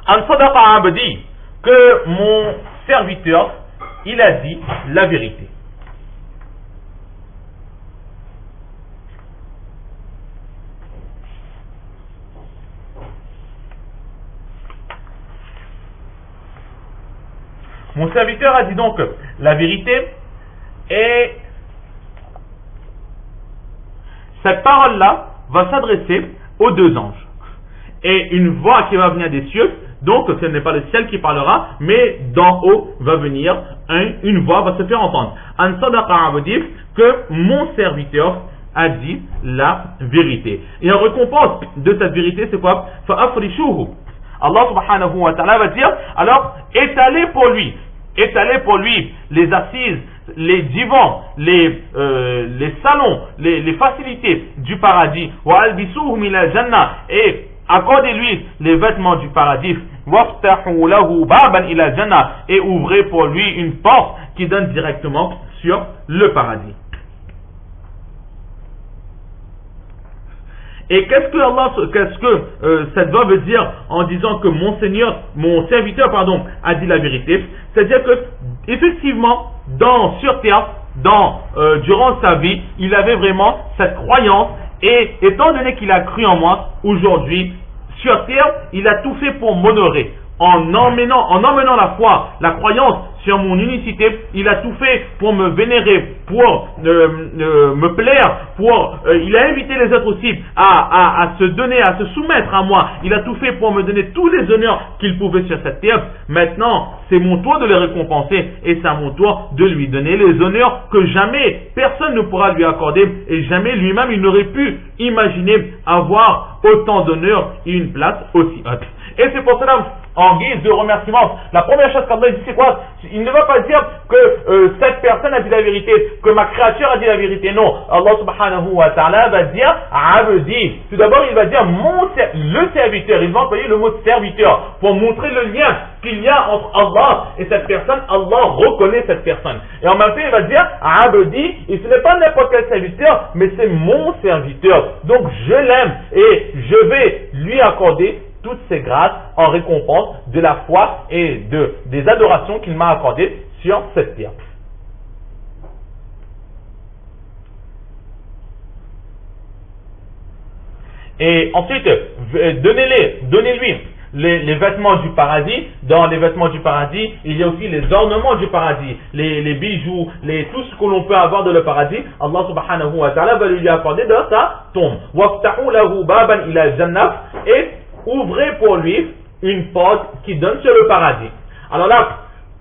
An sadaqa abdi, que mon serviteur, il a dit la vérité. Mon serviteur a dit donc la vérité, et cette parole-là va s'adresser aux deux anges. Et une voix qui va venir des cieux, donc ce n'est pas le ciel qui parlera, mais d'en haut va venir une voix, va se faire entendre. An sadaqa abdi, que mon serviteur a dit la vérité. Et en récompense de cette vérité, c'est quoi? Fa'afrishuhu. Allah subhanahu wa ta'ala va dire, alors étalez pour lui les assises, les divans, les salons, les facilités du paradis. Wa albisuhu min al-jannah, et accordez-lui les vêtements du paradis. Waftahu lahu baban ila al-jannah, et ouvrez pour lui une porte qui donne directement sur le paradis. Et qu'est-ce que cette voix veut dire en disant que mon serviteur, a dit la vérité? C'est-à-dire que, effectivement, sur terre, durant sa vie, il avait vraiment cette croyance, et étant donné qu'il a cru en moi, aujourd'hui, sur terre, il a tout fait pour m'honorer. En emmenant la foi, la croyance sur mon unicité, il a tout fait pour me vénérer, pour me plaire, il a invité les autres aussi à se donner, à se soumettre à moi. Il a tout fait pour me donner tous les honneurs qu'il pouvait sur cette terre. Maintenant, c'est mon tour de le récompenser, et c'est à mon tour de lui donner les honneurs que jamais personne ne pourra lui accorder, et jamais lui-même il n'aurait pu imaginer avoir autant d'honneurs et une place aussi haute. Et c'est pour cela, en guise de remerciement, la première chose qu'Allah dit, c'est quoi? Il ne va pas dire que cette personne a dit la vérité, que ma créature a dit la vérité. Non, Allah subhanahu wa ta'ala va dire abdi. Tout d'abord, il va dire le serviteur. Il va employer le mot serviteur pour montrer le lien qu'il y a entre Allah et cette personne. Allah reconnaît cette personne. Et en même temps, il va dire abdi, et ce n'est pas n'importe quel serviteur, mais c'est mon serviteur. Donc, je l'aime et je vais lui accorder toutes ces grâces en récompense de la foi et des adorations qu'il m'a accordées sur cette terre. Et ensuite, donnez-lui les vêtements du paradis. Dans les vêtements du paradis, il y a aussi les ornements du paradis, les bijoux, tout ce que l'on peut avoir dans le paradis. Allah subhanahu wa ta'ala va lui accorder dans sa tombe. Waftahu lahu baban ila al-jannah, et ouvrez pour lui une porte qui donne sur le paradis. Alors là,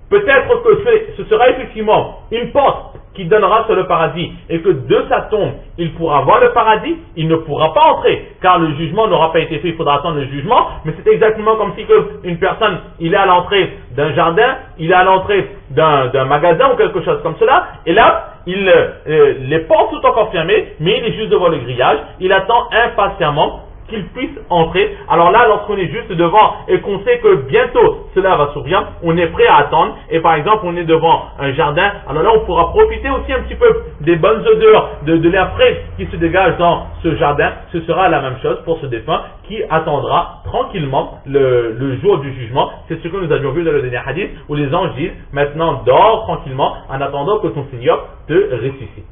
peut-être que ce sera effectivement une porte qui donnera sur le paradis, et que de sa tombe, il pourra voir le paradis, il ne pourra pas entrer, car le jugement n'aura pas été fait, il faudra attendre le jugement. Mais c'est exactement comme si une personne, il est à l'entrée d'un jardin, il est à l'entrée d'un magasin ou quelque chose comme cela, et là, les portes sont encore fermées, mais il est juste devant le grillage, il attend impatiemment qu'il puisse entrer. Alors là, lorsqu'on est juste devant et qu'on sait que bientôt cela va s'ouvrir, on est prêt à attendre. Et par exemple, on est devant un jardin, alors là, on pourra profiter aussi un petit peu des bonnes odeurs, de l'air frais qui se dégage dans ce jardin. Ce sera la même chose pour ce défunt qui attendra tranquillement le jour du jugement. C'est ce que nous avions vu dans le dernier hadith, où les anges disent: maintenant dors tranquillement en attendant que ton Seigneur te ressuscite.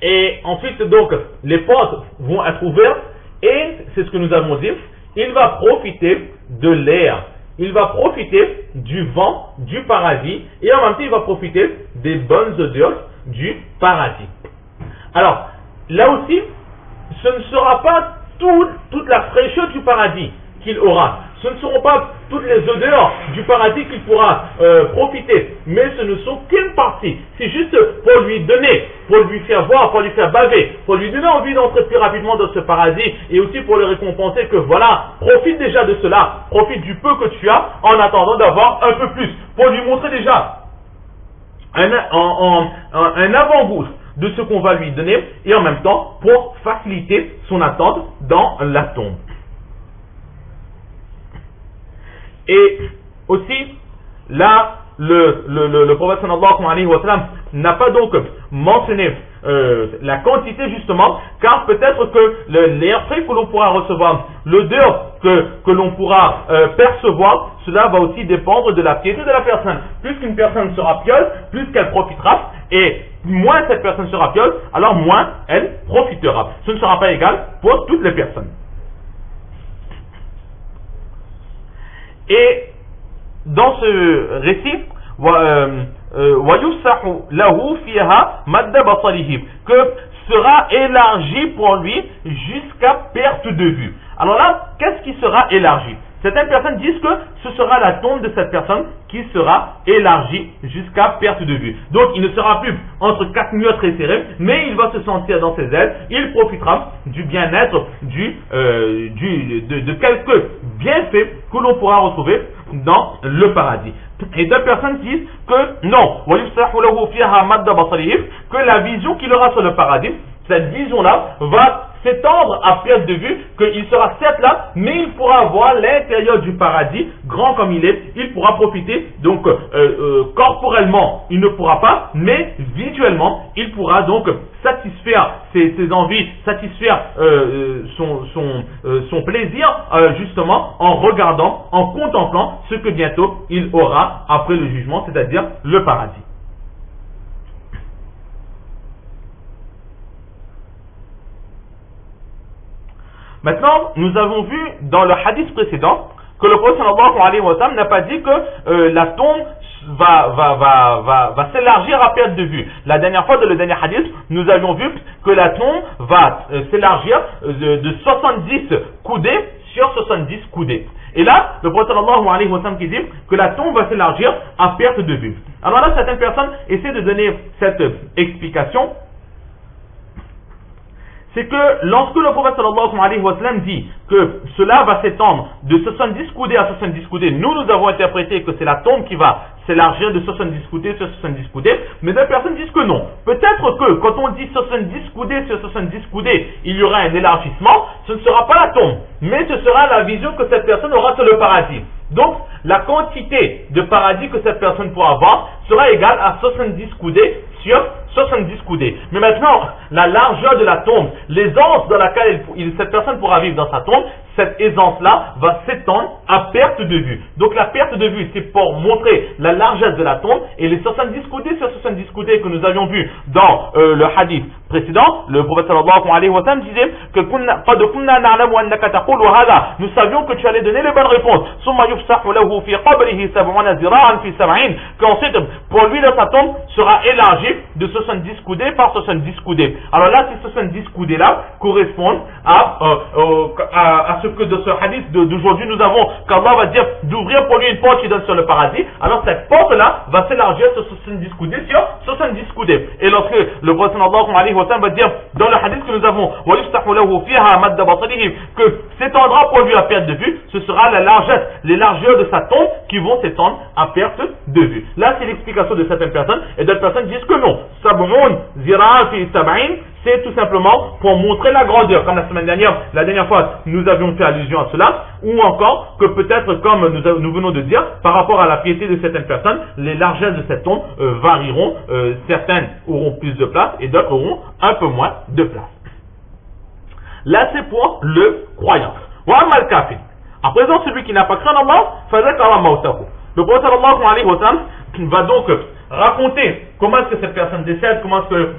Et ensuite, donc, les portes vont être ouvertes, et c'est ce que nous avons dit, il va profiter de l'air, il va profiter du vent du paradis, et en même temps, il va profiter des bonnes odeurs du paradis. Alors, là aussi, ce ne sera pas toute la fraîcheur du paradis qu'il aura. Ce ne seront pas toutes les odeurs du paradis qu'il pourra profiter, mais ce ne sont qu'une partie. C'est juste pour lui donner, pour lui faire voir, pour lui faire baver, pour lui donner envie d'entrer plus rapidement dans ce paradis, et aussi pour le récompenser que voilà, profite déjà de cela, profite du peu que tu as en attendant d'avoir un peu plus, pour lui montrer déjà un avant-goût de ce qu'on va lui donner, et en même temps pour faciliter son attente dans la tombe. Et aussi, là, le prophète sallallahu alayhi wa sallam n'a pas donc mentionné la quantité justement, car peut-être que les frais que l'on pourra recevoir, l'odeur que l'on pourra percevoir, cela va aussi dépendre de la piété de la personne. Plus qu'une personne sera pieuse, plus qu'elle profitera, et moins cette personne sera pieuse, alors moins elle profitera. Ce ne sera pas égal pour toutes les personnes. Et dans ce récit, que sera élargi pour lui jusqu'à perte de vue. Alors là, qu'est-ce qui sera élargi? Certaines personnes disent que ce sera la tombe de cette personne qui sera élargie jusqu'à perte de vue. Donc il ne sera plus entre quatre murs très serrés, mais il va se sentir dans ses ailes, il profitera du bien-être, de quelques bienfaits que l'on pourra retrouver dans le paradis. Et d'autres personnes disent que non, que la vision qu'il aura sur le paradis, cette vision-là va s'étendre à perte de vue, qu'il sera certes là, mais il pourra voir l'intérieur du paradis, grand comme il est, il pourra profiter, donc corporellement il ne pourra pas, mais visuellement il pourra donc satisfaire ses envies, satisfaire son plaisir, justement en regardant, en contemplant ce que bientôt il aura après le jugement, c'est-à-dire le paradis. Maintenant, nous avons vu dans le hadith précédent que le prophète sallallahu alayhi wa sallam n'a pas dit que la tombe va s'élargir à perte de vue. La dernière fois, dans le dernier hadith, nous avions vu que la tombe va s'élargir de 70 coudées sur 70 coudées. Et là, le prophète sallallahu alayhi wa sallam qui dit que la tombe va s'élargir à perte de vue. Alors là, certaines personnes essaient de donner cette explication. C'est que lorsque le prophète sallallahu alayhi wa sallam dit que cela va s'étendre de 70 coudées à 70 coudées, nous avons interprété que c'est la tombe qui va s'élargir de 70 coudées sur 70 coudées, mais d'autres personnes disent que non. Peut-être que quand on dit 70 coudées sur 70 coudées, il y aura un élargissement, ce ne sera pas la tombe, mais ce sera la vision que cette personne aura sur le paradis. Donc, la quantité de paradis que cette personne pourra avoir sera égale à 70 coudées sur 70 coudées. Mais maintenant, la largeur de la tombe, l'aisance dans laquelle cette personne pourra vivre dans sa tombe, cette aisance-là va s'étendre à perte de vue. Donc la perte de vue, c'est pour montrer la largesse de la tombe, et les 70 coudées sur 70 coudées que nous avions vus dans le hadith précédent, le prophète sallallahu alayhi wa sallam disait que nous savions que tu allais donner les bonnes réponses. Qu'ensuite, pour lui, dans sa tombe, sera élargi de 70 coudées par 70 coudées. Alors là, ces 70 coudées-là correspondent à ce que de ce hadith d'aujourd'hui nous avons, qu'Allah va dire d'ouvrir pour lui une porte qui donne sur le paradis. Alors cette porte-là va s'élargir sur 70 coudées sur 70 coudées. Et lorsque le prophète sallallahu alayhi wa sallam va dire dans le hadith que nous avons que s'étendra pour lui à perte de vue, ce sera la largesse, les largeurs de sa tombe qui vont s'étendre à perte de vue. Là, c'est l'explication de certaines personnes, et d'autres personnes disent que non. C'est tout simplement pour montrer la grandeur, comme la dernière fois, nous avions fait allusion à cela, ou encore que peut-être, comme nous venons de dire, par rapport à la piété de certaines personnes, les largesses de cette tombe varieront, certaines auront plus de place et d'autres auront un peu moins de place. Là, c'est pour le croyant. Wa amal kafir. À présent, celui qui n'a pas cru en Allah, fazakara mautahu. Le prophète sallallahu alayhi wa sallam va donc raconter comment est-ce que cette personne décède, comment est-ce que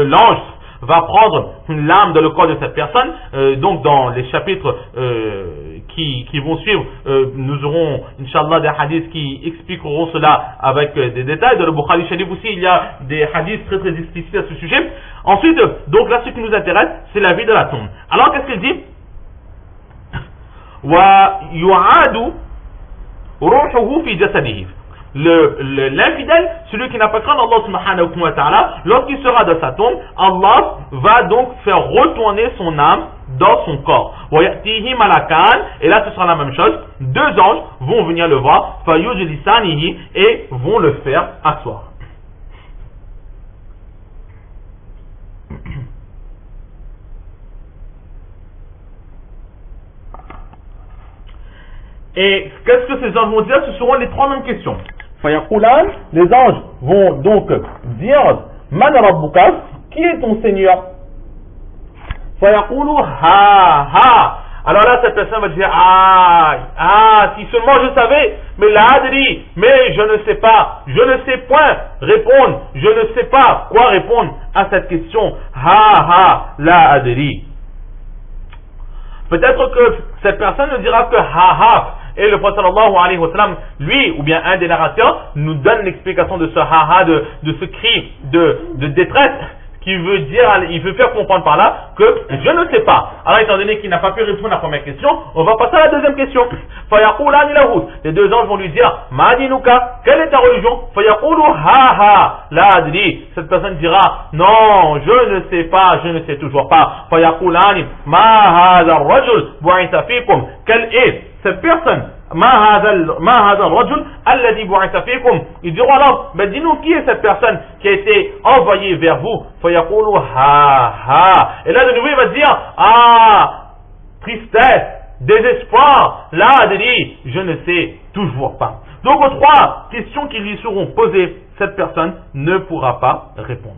l'ange va prendre l'âme dans le corps de cette personne. Donc dans les chapitres qui vont suivre, nous aurons Inch'Allah des hadiths qui expliqueront cela avec des détails. Dans le Bukhari Sharif aussi, il y a des hadiths très très explicites à ce sujet. Ensuite, donc là, ce qui nous intéresse, c'est la vie de la tombe. Alors qu'est-ce qu'il dit? Wa yu'adu ruhuhu fi jasadihi. L'infidèle, celui qui n'a pas craint Allah subhanahu wa ta'ala, lorsqu'il sera dans sa tombe, Allah va donc faire retourner son âme dans son corps. Et là ce sera la même chose, deux anges vont venir le voir, et vont le faire asseoir. Et qu'est-ce que ces anges vont dire? Ce seront les trois mêmes questions. Les anges vont donc dire Man Rabbuka, qui est ton Seigneur? فَيَقُولُ ha ha. Alors là, cette personne va dire, si seulement je savais, mais la adri, mais je ne sais pas, je ne sais point répondre, je ne sais pas quoi répondre à cette question, la adri. Peut-être que cette personne ne dira que et le prophète sallallahu alayhi wa sallam, lui, ou bien un des narrateurs, nous donne l'explication de ce de ce cri de détresse, qui veut dire, il veut faire comprendre par là que je ne sais pas. Alors, étant donné qu'il n'a pas pu répondre à la première question, on va passer à la deuxième question. Les deux anges vont lui dire, Madinuka, quelle est ta religion? La adri. Cette personne dira, non, je ne sais pas, je ne sais toujours pas. Quelle est cette personne? Ils diront alors, dis-nous qui est cette personne qui a été envoyée vers vous? Et là de nouveau il va dire, tristesse, désespoir, je ne sais toujours pas. Donc aux trois questions qui lui seront posées, cette personne ne pourra pas répondre.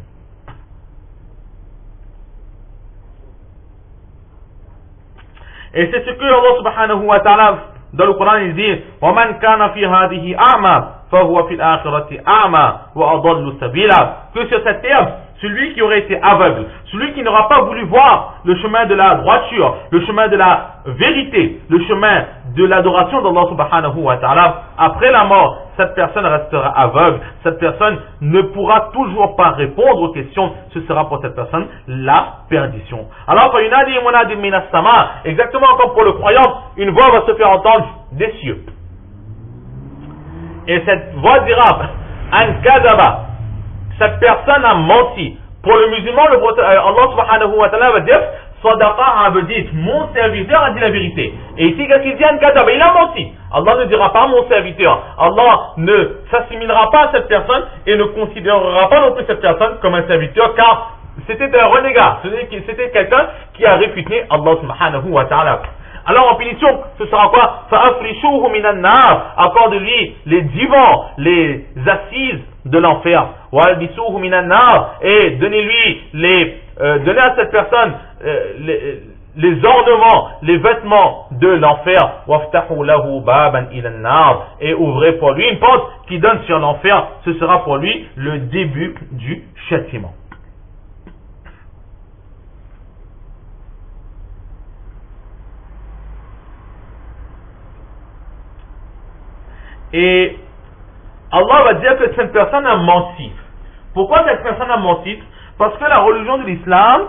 Et c'est ce que Allah subhanahu wa ta'ala dans le Coran il dit وَمَنْ كَانَ فِي هَذِهِ أَعْمَى فَهُوَ فِي الْآخِرَةِ أَعْمَى وَأَضَلُّ سَبِيلًا. Que sur cette terre, celui qui aurait été aveugle, celui qui n'aura pas voulu voir le chemin de la droiture, le chemin de la vérité, le chemin de l'adoration d'Allah subhanahu wa ta'ala, après la mort, cette personne restera aveugle, cette personne ne pourra toujours pas répondre aux questions, ce sera pour cette personne la perdition. Alors, exactement comme pour le croyant, une voix va se faire entendre des cieux. Et cette voix dira, An kadaba, cette personne a menti. Pour le musulman, Allah subhanahu wa ta'ala va dire, Sadaqa abdit, mon serviteur a dit la vérité. Et ici, qu'est-ce qu'il dit? An kadaba, il a menti. Allah ne dira pas mon serviteur. Allah ne s'assimilera pas à cette personne et ne considérera pas non plus cette personne comme un serviteur, car c'était un renégat. C'était quelqu'un qui a réfuté Allah subhanahu wa ta'ala. Alors en punition, ce sera quoi? Fa'afrishuhu minan nar. Accorde-lui les divans, les assises de l'enfer. Wa'albisuhu minan nar. Et donnez-lui donnez à cette personne les ornements, les vêtements de l'enfer. Waftahu lahu baban ilan nar. Et ouvrez pour lui une porte qui donne sur l'enfer. Ce sera pour lui le début du châtiment. Et Allah va dire que cette personne a menti. Pourquoi cette personne a menti? Parce que la religion de l'islam